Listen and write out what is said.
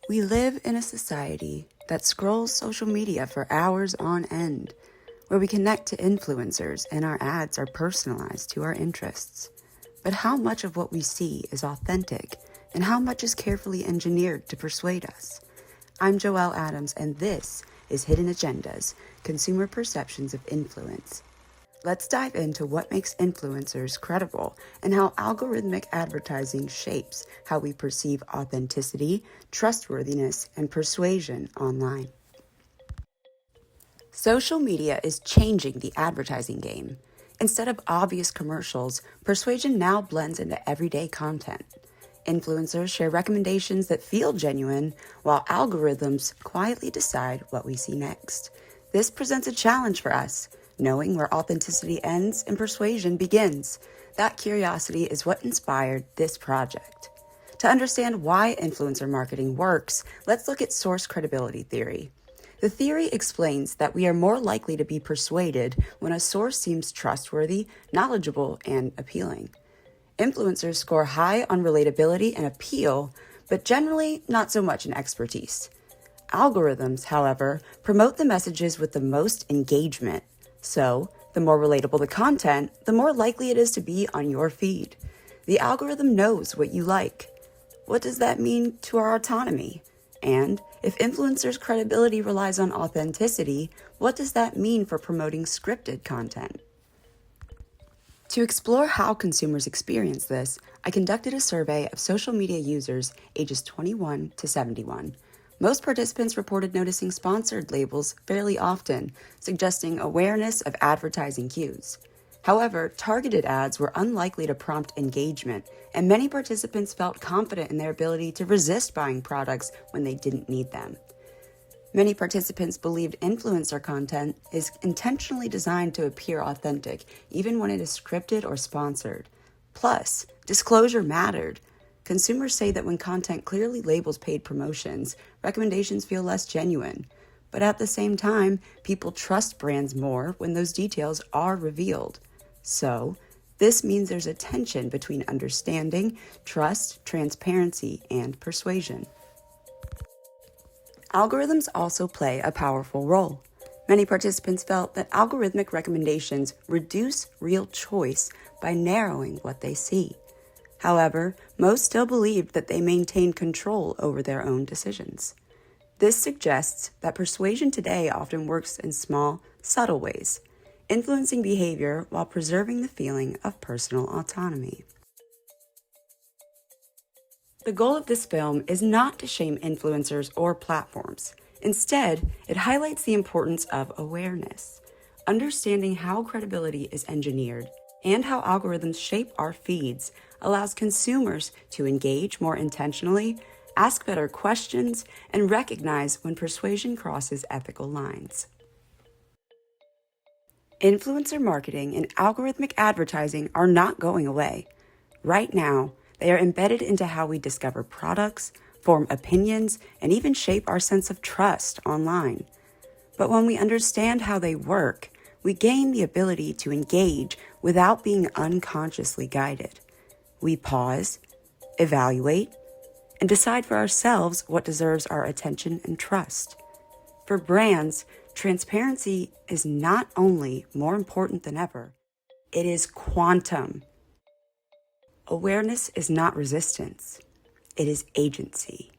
We live in a society that scrolls social media for hours on end, where we connect to influencers and our ads are personalized to our interests. But how much of what we see is authentic, and how much is carefully engineered to persuade us? I'm Joelle Adams, and this is Hidden Agendas, Consumer Perceptions of Influence. Let's dive into what makes influencers credible and how algorithmic advertising shapes how we perceive authenticity, trustworthiness, and persuasion online. Social media is changing the advertising game. Instead of obvious commercials, persuasion now blends into everyday content. Influencers share recommendations that feel genuine, while algorithms quietly decide what we see next. This presents a challenge for us, knowing where authenticity ends and persuasion begins. That curiosity is what inspired this project. To understand why influencer marketing works, let's look at source credibility theory. The theory explains that we are more likely to be persuaded when a source seems trustworthy, knowledgeable, and appealing. Influencers score high on relatability and appeal, but generally not so much in expertise. Algorithms, however, promote the messages with the most engagement. So, the more relatable the content, the more likely it is to be on your feed. The algorithm knows what you like. What does that mean to our autonomy? And if influencers' credibility relies on authenticity, what does that mean for promoting scripted content? To explore how consumers experience this, I conducted a survey of social media users ages 21 to 71. Most participants reported noticing sponsored labels fairly often, suggesting awareness of advertising cues. However, targeted ads were unlikely to prompt engagement, and many participants felt confident in their ability to resist buying products when they didn't need them. Many participants believed influencer content is intentionally designed to appear authentic, even when it is scripted or sponsored. Plus, disclosure mattered. Consumers say that when content clearly labels paid promotions, recommendations feel less genuine. But at the same time, people trust brands more when those details are revealed. So, this means there's a tension between understanding, trust, transparency, and persuasion. Algorithms also play a powerful role. Many participants felt that algorithmic recommendations reduce real choice by narrowing what they see. However, most still believed that they maintain control over their own decisions. This suggests that persuasion today often works in small, subtle ways, influencing behavior while preserving the feeling of personal autonomy. The goal of this film is not to shame influencers or platforms. Instead, it highlights the importance of awareness. Understanding how credibility is engineered and how algorithms shape our feeds allows consumers to engage more intentionally, ask better questions, and recognize when persuasion crosses ethical lines. Influencer marketing and algorithmic advertising are not going away. Right now, they are embedded into how we discover products, form opinions, and even shape our sense of trust online. But when we understand how they work, we gain the ability to engage without being unconsciously guided. We pause, evaluate, and decide for ourselves what deserves our attention and trust. For brands, transparency is not only more important than ever, it is quantum. Awareness is not resistance, it is agency.